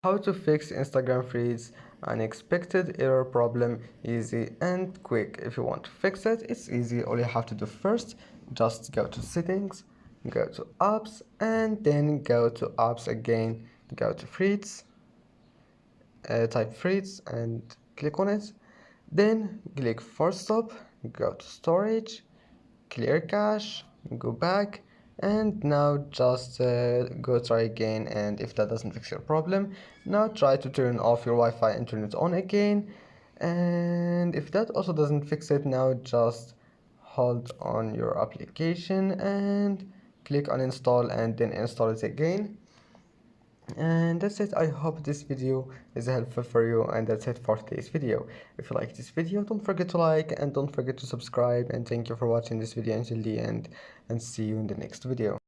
How to fix Instagram feeds unexpected error problem, easy and quick. If you want to fix it, it's easy. All you have to do first, just go to settings, go to apps, and then go to apps again, go to feeds, type feeds and click on it. Then click force stop, go to storage, clear cache, go back, and now just go try again. And if that doesn't fix your problem, now try to turn off your Wi-Fi and turn it on again. And if that also doesn't fix it, now just hold on your application and click on install and then install it again. And that's it. I hope this video is helpful for you, and that's it for today's video. If you like this video, don't forget to like and don't forget to subscribe, and thank you for watching this video until the end, and see you in the next video.